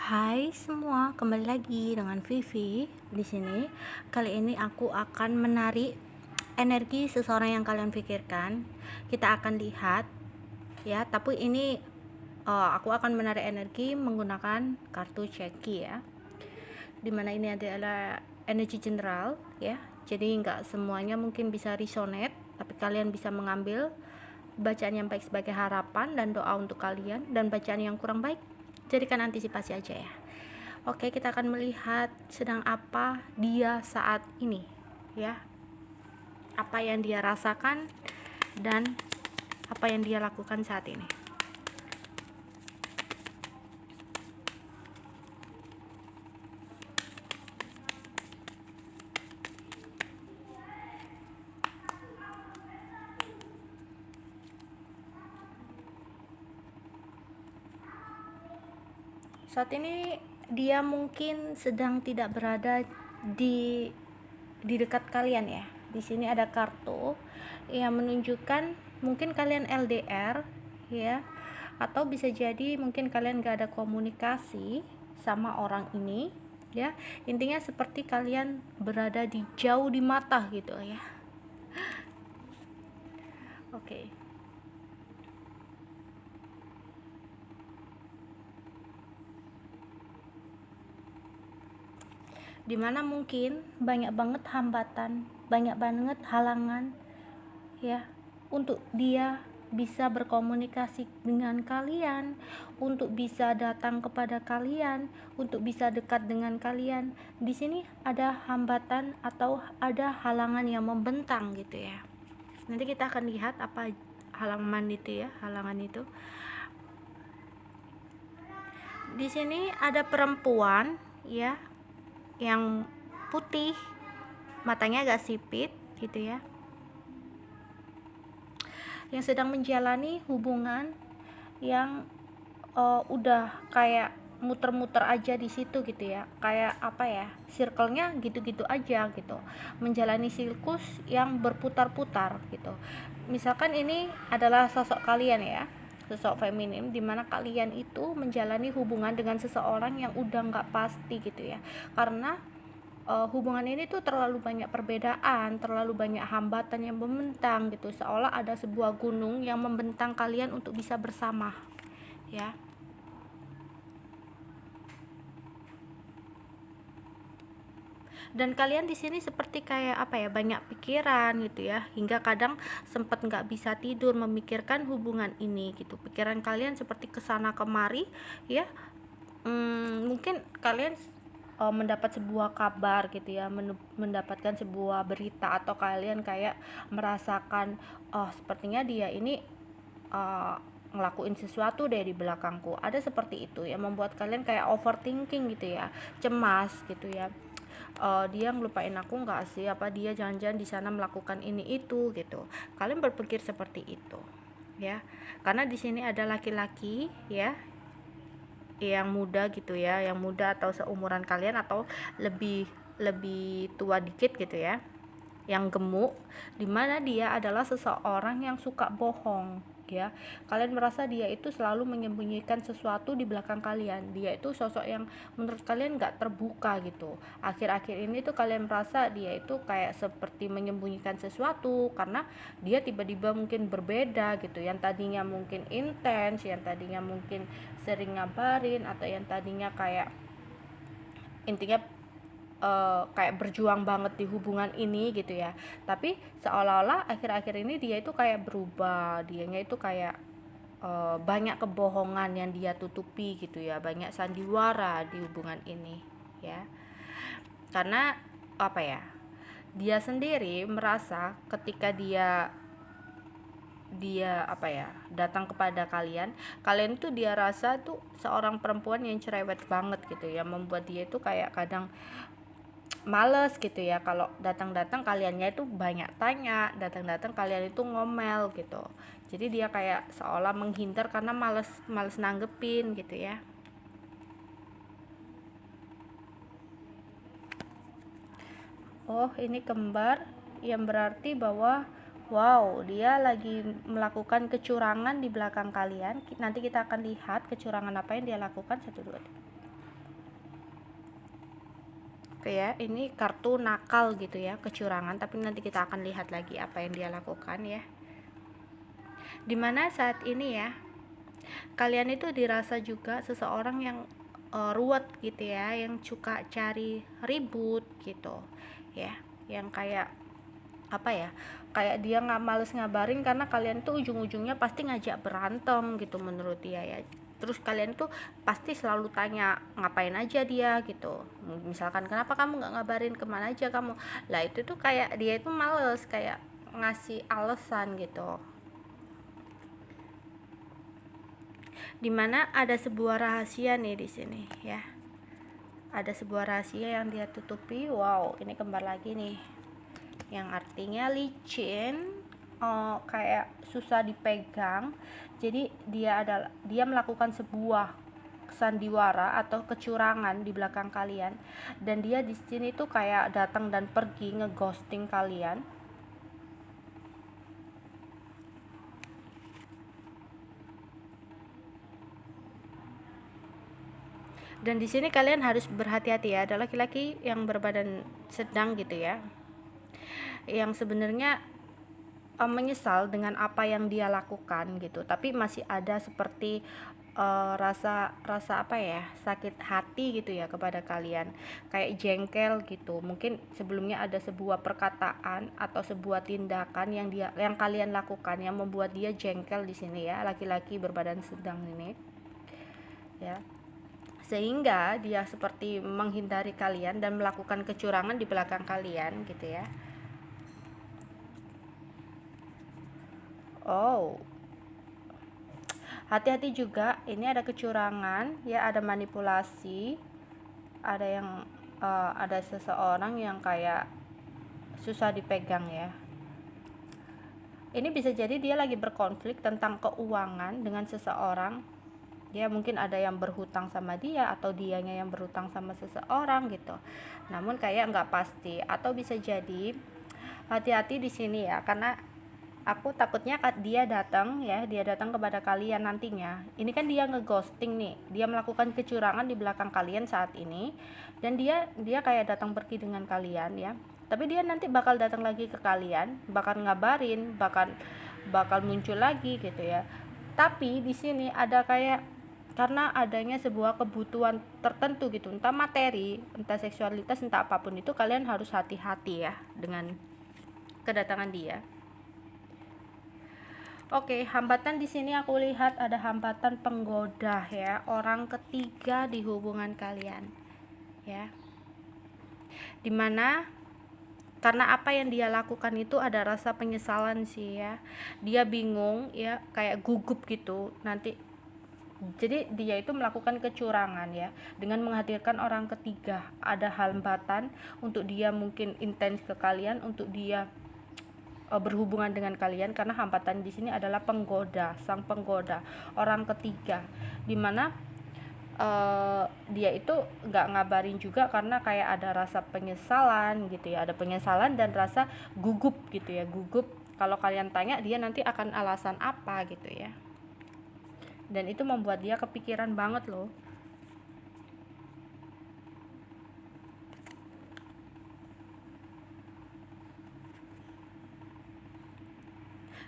Hai semua, kembali lagi dengan Vivi di sini. Kali ini aku akan menarik energi seseorang yang kalian pikirkan. Kita akan lihat ya, tapi ini aku akan menarik energi menggunakan kartu ceki ya. Dimana ini adalah energi general ya. Jadi nggak semuanya mungkin bisa resonate, tapi kalian bisa mengambil bacaan yang baik sebagai harapan dan doa untuk kalian, dan bacaan yang kurang baik jadikan antisipasi aja ya. Oke, kita akan melihat sedang apa dia saat ini ya. Apa yang dia rasakan dan apa yang dia lakukan saat ini. Saat ini dia mungkin sedang tidak berada di dekat kalian ya. Di sini ada kartu yang menunjukkan mungkin kalian LDR ya, atau bisa jadi mungkin kalian gak ada komunikasi sama orang ini ya. Intinya seperti kalian berada di jauh di mata gitu ya. Oke. Dimana mungkin banyak banget hambatan, banyak banget halangan ya, untuk dia bisa berkomunikasi dengan kalian, untuk bisa datang kepada kalian, untuk bisa dekat dengan kalian. Di sini ada hambatan atau ada halangan yang membentang gitu ya. Nanti kita akan lihat apa halangan itu ya, halangan itu. Di sini ada perempuan ya, yang putih, matanya agak sipit gitu ya, yang sedang menjalani hubungan yang udah kayak muter-muter aja di situ gitu ya, kayak apa ya, circle-nya gitu-gitu aja gitu, menjalani siklus yang berputar-putar gitu. Misalkan ini adalah sosok kalian ya, sosok feminim, dimana kalian itu menjalani hubungan dengan seseorang yang udah nggak pasti gitu ya, karena hubungan ini tuh terlalu banyak perbedaan, terlalu banyak hambatan yang membentang gitu, seolah ada sebuah gunung yang membentang kalian untuk bisa bersama ya. Dan kalian di sini seperti kayak apa ya, banyak pikiran gitu ya, hingga kadang sempat nggak bisa tidur memikirkan hubungan ini gitu. Pikiran kalian seperti kesana kemari ya. Mungkin kalian mendapat sebuah kabar gitu ya, mendapatkan sebuah berita, atau kalian kayak merasakan, oh sepertinya dia ini uh, ngelakuin sesuatu deh di belakangku. Ada seperti itu yang membuat kalian kayak overthinking gitu ya, cemas gitu ya. Dia ngelupain aku nggak sih, apa dia jangan-jangan di sana melakukan ini itu gitu. Kalian berpikir seperti itu ya, karena di sini ada laki-laki ya, yang muda gitu ya, yang muda atau seumuran kalian atau lebih lebih tua dikit gitu ya, yang gemuk, dimana dia adalah seseorang yang suka bohong ya. Kalian merasa dia itu selalu menyembunyikan sesuatu di belakang kalian. Dia itu sosok yang menurut kalian gak terbuka gitu. Akhir-akhir ini tuh kalian merasa dia itu kayak seperti menyembunyikan sesuatu, karena dia tiba-tiba mungkin berbeda gitu. Yang tadinya mungkin intens, yang tadinya mungkin sering ngabarin, atau yang tadinya kayak intinya kayak berjuang banget di hubungan ini gitu ya, tapi seolah-olah akhir-akhir ini dia itu kayak berubah, dianya itu kayak banyak kebohongan yang dia tutupi gitu ya, banyak sandiwara di hubungan ini ya. Karena apa ya, dia sendiri merasa ketika dia dia apa ya, datang kepada kalian, kalian tuh dia rasa tuh seorang perempuan yang cerewet banget gitu ya, membuat dia itu kayak kadang males gitu ya, kalau datang-datang kaliannya itu banyak tanya, datang-datang kalian itu ngomel gitu. Jadi dia kayak seolah menghindar karena males males nanggepin gitu ya. Oh, ini kembar, yang berarti bahwa wow, dia lagi melakukan kecurangan di belakang kalian. Nanti kita akan lihat kecurangan apa yang dia lakukan. 1 2 3. kayak ini kartu nakal gitu ya, kecurangan, tapi nanti kita akan lihat lagi apa yang dia lakukan ya. Dimana saat ini ya, kalian itu dirasa juga seseorang yang ruwet gitu ya, yang suka cari ribut gitu ya, yang kayak apa ya, kayak dia nggak males ngabarin karena kalian tuh ujung-ujungnya pasti ngajak berantem gitu menurut dia ya. Terus kalian tuh pasti selalu tanya ngapain aja dia gitu, misalkan kenapa kamu nggak ngabarin, kemana aja kamu, lah itu tuh kayak dia itu males kayak ngasih alasan gitu. Dimana ada sebuah rahasia nih di sini ya, ada sebuah rahasia yang dia tutupi. Wow, ini kembar lagi nih, yang artinya licin, kayak susah dipegang. Jadi dia melakukan sebuah sandiwara atau kecurangan di belakang kalian, dan dia di sini tuh kayak datang dan pergi, ngeghosting kalian. Dan di sini kalian harus berhati-hati ya, ada laki-laki yang berbadan sedang gitu ya, yang sebenarnya menyesal dengan apa yang dia lakukan gitu, tapi masih ada seperti rasa apa ya, sakit hati gitu ya kepada kalian, kayak jengkel gitu. Mungkin sebelumnya ada sebuah perkataan atau sebuah tindakan yang kalian lakukan yang membuat dia jengkel di sini ya, laki-laki berbadan sedang ini ya, sehingga dia seperti menghindari kalian dan melakukan kecurangan di belakang kalian gitu ya. Oh, hati-hati juga, ini ada kecurangan ya, ada manipulasi, ada yang ada seseorang yang kayak susah dipegang ya. Ini bisa jadi dia lagi berkonflik tentang keuangan dengan seseorang. Dia mungkin ada yang berhutang sama dia atau dianya yang berhutang sama seseorang gitu. Namun kayak nggak pasti, atau bisa jadi hati-hati di sini ya, karena aku takutnya dia datang kepada kalian nantinya. Ini kan dia ngeghosting nih, dia melakukan kecurangan di belakang kalian saat ini, dan dia kayak datang pergi dengan kalian ya, tapi dia nanti bakal datang lagi ke kalian, bakal ngabarin, bakal muncul lagi gitu ya. Tapi di sini ada kayak, karena adanya sebuah kebutuhan tertentu gitu, entah materi, entah seksualitas, entah apapun itu, kalian harus hati-hati ya dengan kedatangan dia. Oke, hambatan di sini aku lihat ada hambatan penggoda ya, orang ketiga di hubungan kalian ya. Dimana karena apa yang dia lakukan itu ada rasa penyesalan sih ya. Dia bingung ya, kayak gugup gitu nanti. Jadi dia itu melakukan kecurangan ya, dengan menghadirkan orang ketiga. Ada hambatan untuk dia mungkin intens ke kalian, untuk dia berhubungan dengan kalian, karena hambatan di sini adalah penggoda, sang penggoda, orang ketiga, dimana dia itu nggak ngabarin juga karena kayak ada rasa penyesalan gitu ya, ada penyesalan dan rasa gugup gitu ya, gugup kalau kalian tanya dia nanti akan alasan apa gitu ya, dan itu membuat dia kepikiran banget loh.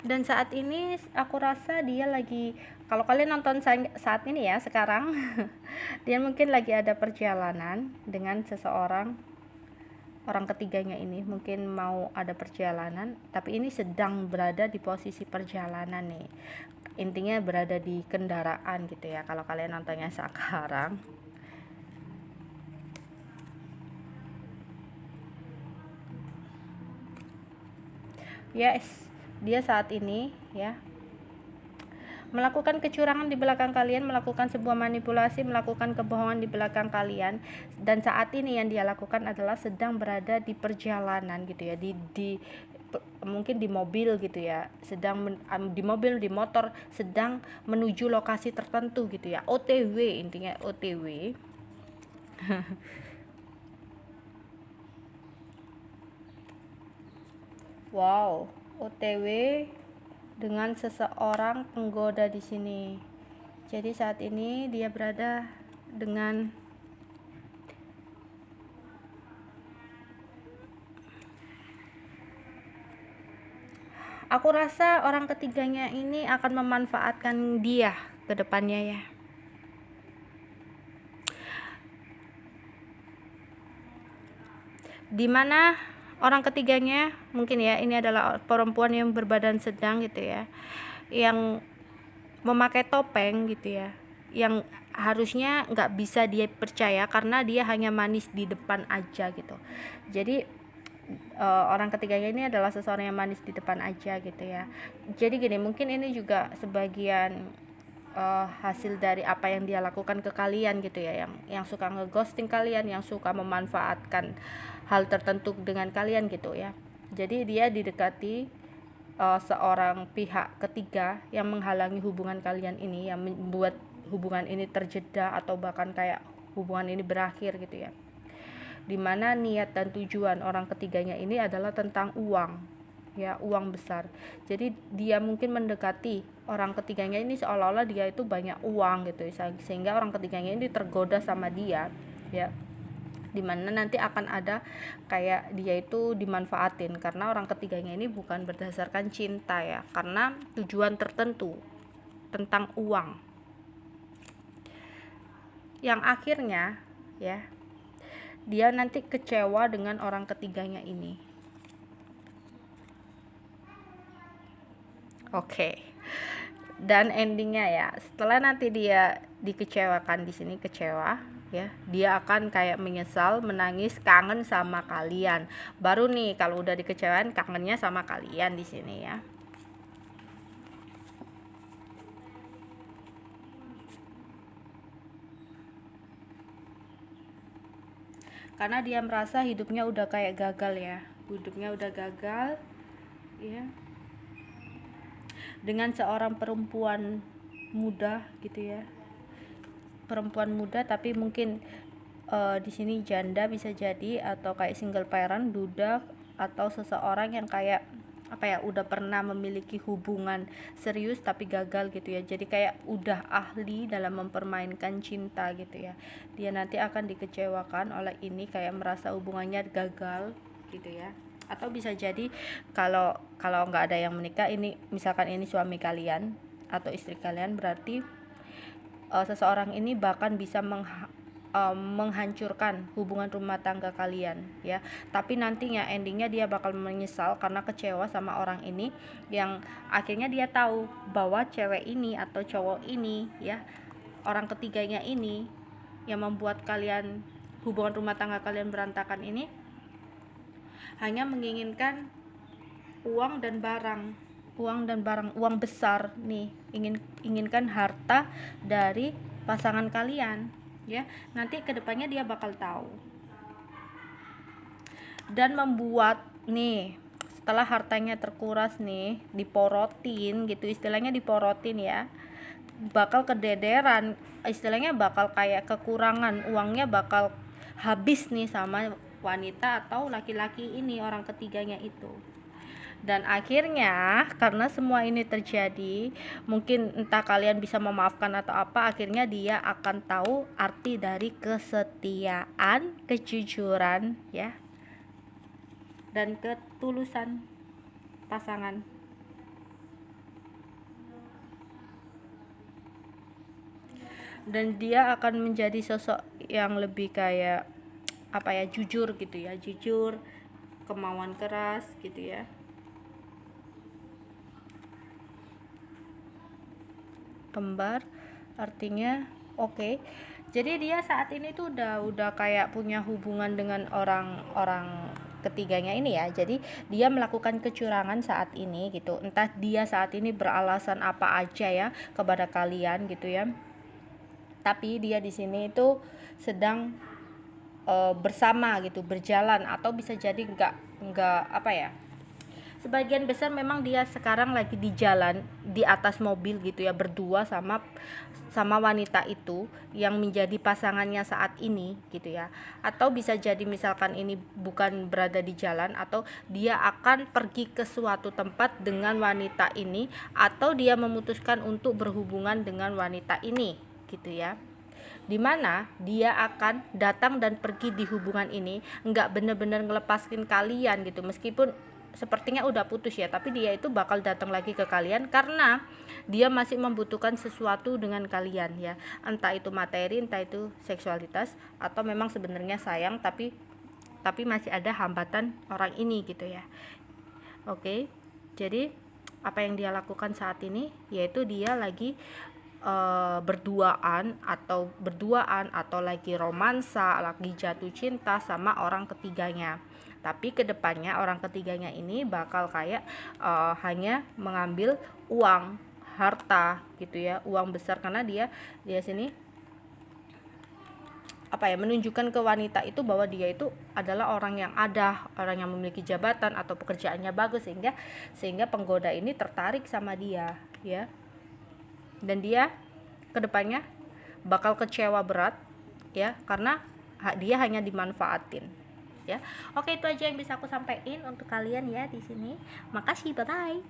Dan saat ini aku rasa dia lagi, kalau kalian nonton saat ini ya sekarang dia mungkin lagi ada perjalanan dengan seseorang, orang ketiganya ini mungkin mau ada perjalanan, tapi ini sedang berada di posisi perjalanan nih, intinya berada di kendaraan gitu ya kalau kalian nontonnya sekarang. Yes, dia saat ini ya melakukan kecurangan di belakang kalian, melakukan sebuah manipulasi, melakukan kebohongan di belakang kalian, dan saat ini yang dia lakukan adalah sedang berada di perjalanan gitu ya, mungkin di mobil gitu ya, di mobil, di motor, sedang menuju lokasi tertentu gitu ya, OTW, intinya OTW. Wow, OTW dengan seseorang penggoda di sini. Jadi saat ini dia berada dengan Aku rasa orang ketiganya ini akan memanfaatkan dia ke depannya ya. Dimana orang ketiganya mungkin ya ini adalah perempuan yang berbadan sedang gitu ya, yang memakai topeng gitu ya, yang harusnya nggak bisa dia percaya karena dia hanya manis di depan aja gitu. Jadi orang ketiganya ini adalah seseorang yang manis di depan aja gitu ya. Jadi gini, mungkin ini juga sebagian hasil dari apa yang dia lakukan ke kalian gitu ya, yang suka ngeghosting kalian, yang suka memanfaatkan hal tertentu dengan kalian gitu ya. Jadi dia didekati seorang pihak ketiga yang menghalangi hubungan kalian ini, yang membuat hubungan ini terjeda atau bahkan kayak hubungan ini berakhir gitu ya. Dimana niat dan tujuan orang ketiganya ini adalah tentang uang ya, uang besar. Jadi dia mungkin mendekati orang ketiganya ini seolah-olah dia itu banyak uang gitu, sehingga orang ketiganya ini tergoda sama dia ya, dimana nanti akan ada kayak dia itu dimanfaatin karena orang ketiganya ini bukan berdasarkan cinta ya, karena tujuan tertentu tentang uang, yang akhirnya ya dia nanti kecewa dengan orang ketiganya ini. Oke. Dan endingnya ya, setelah nanti dia dikecewakan, di sini kecewa ya, dia akan kayak menyesal, menangis, kangen sama kalian. Baru nih kalau udah dikecewain kangennya sama kalian di sini ya. Karena dia merasa hidupnya udah kayak gagal ya, hidupnya udah gagal ya, dengan seorang perempuan muda gitu ya, perempuan muda tapi mungkin di sini janda bisa jadi, atau kayak single parent, duda, atau seseorang yang kayak apa ya, udah pernah memiliki hubungan serius tapi gagal gitu ya. Jadi kayak udah ahli dalam mempermainkan cinta gitu ya. Dia nanti akan dikecewakan oleh ini, kayak merasa hubungannya gagal gitu ya. Atau bisa jadi kalau kalau nggak ada yang menikah, ini misalkan ini suami kalian atau istri kalian, berarti seseorang ini bahkan bisa menghancurkan hubungan rumah tangga kalian ya. Tapi nantinya endingnya dia bakal menyesal karena kecewa sama orang ini, yang akhirnya dia tahu bahwa cewek ini atau cowok ini ya, orang ketiganya ini yang membuat kalian, hubungan rumah tangga kalian berantakan ini, hanya menginginkan uang dan barang, uang besar nih, inginkan harta dari pasangan kalian ya. Nanti kedepannya dia bakal tahu dan membuat nih, setelah hartanya terkuras nih, diporotin gitu istilahnya, diporotin ya, bakal kedederan istilahnya, bakal kayak kekurangan uangnya, bakal habis nih sama wanita atau laki-laki ini, orang ketiganya itu. Dan akhirnya karena semua ini terjadi, mungkin entah kalian bisa memaafkan atau apa, akhirnya dia akan tahu arti dari kesetiaan, kejujuran ya, dan ketulusan pasangan. Dan dia akan menjadi sosok yang lebih kayak apa ya, jujur gitu ya, jujur, kemauan keras gitu ya. Kembar artinya oke. Jadi dia saat ini tuh udah kayak punya hubungan dengan orang ketiganya ini ya. Jadi dia melakukan kecurangan saat ini gitu. Entah dia saat ini beralasan apa aja ya kepada kalian gitu ya. Tapi dia di sini itu sedang bersama gitu, berjalan, atau bisa jadi enggak apa ya, sebagian besar memang dia sekarang lagi di jalan di atas mobil gitu ya, berdua sama wanita itu yang menjadi pasangannya saat ini gitu ya. Atau bisa jadi misalkan ini bukan berada di jalan, atau dia akan pergi ke suatu tempat dengan wanita ini, atau dia memutuskan untuk berhubungan dengan wanita ini gitu ya, dimana dia akan datang dan pergi di hubungan ini, nggak bener-bener ngelepaskan kalian gitu. Meskipun sepertinya udah putus ya, tapi dia itu bakal datang lagi ke kalian karena dia masih membutuhkan sesuatu dengan kalian ya, entah itu materi, entah itu seksualitas, atau memang sebenarnya sayang tapi masih ada hambatan orang ini gitu ya. Oke, jadi apa yang dia lakukan saat ini yaitu dia lagi berduaan atau lagi romansa, lagi jatuh cinta sama orang ketiganya. Tapi kedepannya orang ketiganya ini bakal kayak hanya mengambil uang, harta gitu ya, uang besar, karena dia sini menunjukkan ke wanita itu bahwa dia itu adalah orang yang orang yang memiliki jabatan atau pekerjaannya bagus, sehingga penggoda ini tertarik sama dia ya, dan dia kedepannya bakal kecewa berat ya, karena dia hanya dimanfaatin ya. Oke, itu aja yang bisa aku sampaikan untuk kalian ya di sini. Makasih, bye bye.